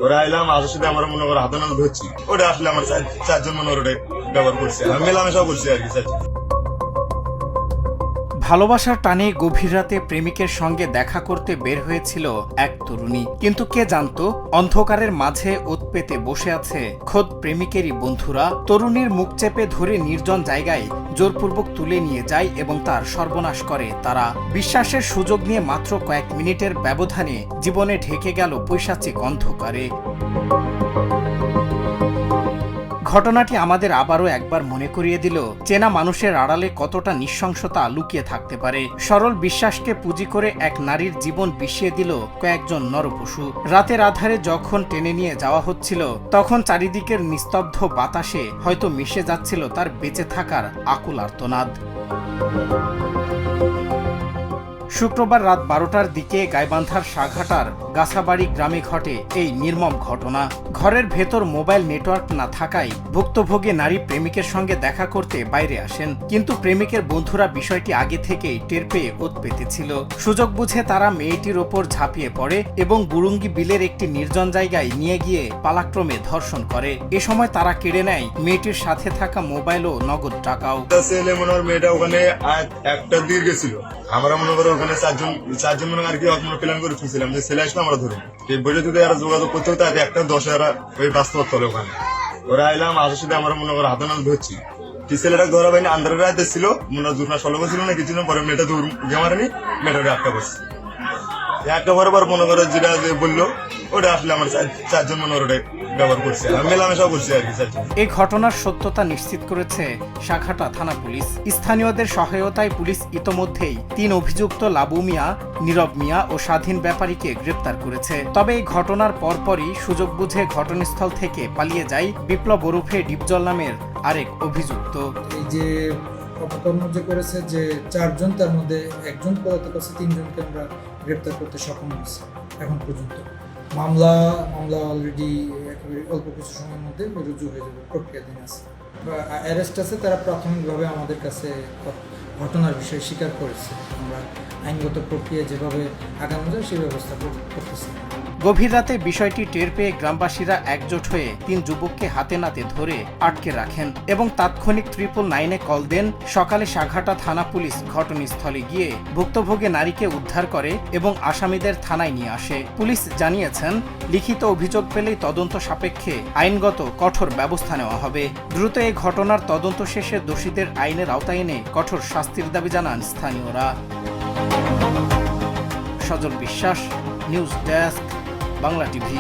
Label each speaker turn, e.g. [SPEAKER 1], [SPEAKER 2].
[SPEAKER 1] ওরা আইলাম আসার সাথে আমরা মনে করো হাতে নাল ধরছি, ওটা আসলে আমার চারজন মনে ওটা ব্যবহার করছে, আমি মেলামেশাও করছি আর কি চারজন।
[SPEAKER 2] ভালোবাসার টানে গভীর রাতে প্রেমিকের সঙ্গে দেখা করতে বের হয়েছিল এক তরুণী, কিন্তু কে জানতো অন্ধকারের মাঝে ওত পেতে বসে আছে খোদ প্রেমিকেরই বন্ধুরা। তরুণীর মুখ চেপে ধরে নির্জন জায়গায় জোরপূর্বক তুলে নিয়ে যায় এবং তার সর্বনাশ করে তারা। বিশ্বাসের সুযোগ নিয়ে মাত্র কয়েক মিনিটের ব্যবধানে জীবনে ঢেকে গেল পৈশাচিক অন্ধকারে। ঘটনাটি আমাদের আবারও একবার মনে করিয়ে দিল চেনা মানুষের আড়ালে কতটা নৃশংসতা লুকিয়ে থাকতে পারে। সরল বিশ্বাসকে পুঁজি করে এক নারীর জীবন বিষিয়ে দিল কয়েকজন নরপশু। রাতের আধারে যখন টেনে নিয়ে যাওয়া হচ্ছিল তখন চারিদিকের নিস্তব্ধ বাতাসে হয়তো মিশে যাচ্ছিল তার বেঁচে থাকার আকুল আর্তনাদ। শুক্রবার রাত 12টার দিকে গাইবান্ধার সাঘাটার গাছাবাড়ি গ্রামে ঘটে এই নির্মম ঘটনা। ঘরের ভেতর মোবাইল নেটওয়ার্ক না থাকায় ভুক্তভোগী নারী প্রেমিকের সঙ্গে দেখা করতে বাইরে আসেন, কিন্তু প্রেমিকের বন্ধুরা বিষয়টি আগে থেকেই টের পেয়ে ওত পেতেছিল। সুযোগ বুঝে তারা মেয়েটির ওপর ঝাঁপিয়ে পড়ে এবং বুরুঙ্গি বিলের একটি নির্জন জায়গায় নিয়ে গিয়ে পালাক্রমে ধর্ষণ করে। এ সময় তারা কেড়ে নেয় মেয়েটির সাথে থাকা মোবাইল ও নগদ টাকাও।
[SPEAKER 1] ছেলে মনে হয় মেয়েটা ওখানে একটা দিয়ে গেছিল, আমরা মনে করো ওখানে চারজন মনে আর কি প্ল্যান করে ফেলছিলাম যে ছেলে আসলে আমরা ধরবো। এই বইটা যদি এরা যোগাযোগ করতে হতো একটা 10 ওই বাস্তব তলে ওখানে ওরা আইলাম আসার সাথে আমরা মনে করো হাতে নাল ধরছি। ছেলেটা ধরা পাইনি, আন্দারের রাত ছিল মনে হয় 16 ছিল না কিছু না, পরে মেয়েটা দৌড় মারেনি, মেয়েটা একটা করছে। একটা পরে পর মনে করো যেটা বললো ওটা আসলে আমার চারজন মনে ওটা ব্যবহার করছে, আমি মেলামেশাও করছি আর কি চারজন।
[SPEAKER 2] এই ঘটনার সত্যতা নিশ্চিত করেছে সাঘাটা থানা পুলিশ। স্থানীয়দের সহায়তায় পুলিশ ইতোমধ্যেই 3 অভিযুক্ত লাবু মিয়া, নীরব মিয়া ও স্বাধীন ব্যাপারীকে গ্রেপ্তার করেছে। তবে এই ঘটনার পরপরই সুযোগ বুঝে ঘটনাস্থল থেকে পালিয়ে যায় বিপ্লব ওরফে ডিপজল নামের আরেক অভিযুক্ত।
[SPEAKER 3] এই যে অপকর্ম যে করেছে যে 4 জন, তার মধ্যে একজন পলাতক আছে, 3 জনকে আমরা গ্রেপ্তার করতে সক্ষম হয়েছি এখন পর্যন্ত। মামলা অলরেডি একেবারে অল্প কিছু সময়ের মধ্যে রুজু হয়ে যাবে, প্রক্রিয়াধীন আছে। অ্যারেস্ট আছে, তারা প্রাথমিকভাবে আমাদের কাছে ঘটনার বিষয়ে স্বীকার করেছে। আমরা আইনগত প্রক্রিয়া যেভাবে আগানো যায় সেই ব্যবস্থা করতেছি।
[SPEAKER 2] গভীর রাতে বিষয়টি টের পেয়ে গ্রামবাসীরা একজোট হয়ে 3 যুবককে হাতে নাতে ধরে আটকে রাখেন এবং তাৎক্ষণিক 999-এ কল দেন। সকালে সাঘাটা থানা পুলিশ ঘটনাস্থলে গিয়ে ভুক্তভোগী নারীকে উদ্ধার করে এবং আসামিদের থানায় নিয়ে আসে। পুলিশ জানিয়েছেন, লিখিত অভিযোগ পেলেই তদন্ত সাপেক্ষে আইনগত কঠোর ব্যবস্থা নেওয়া হবে। দ্রুত এই ঘটনার তদন্ত শেষে দোষীদের আইনের আওতায় এনে কঠোর শাস্তির দাবি জানান স্থানীয়রা। সজল বিশ্বাস, নিউজ ডেস্ক, বাংলা টিভি।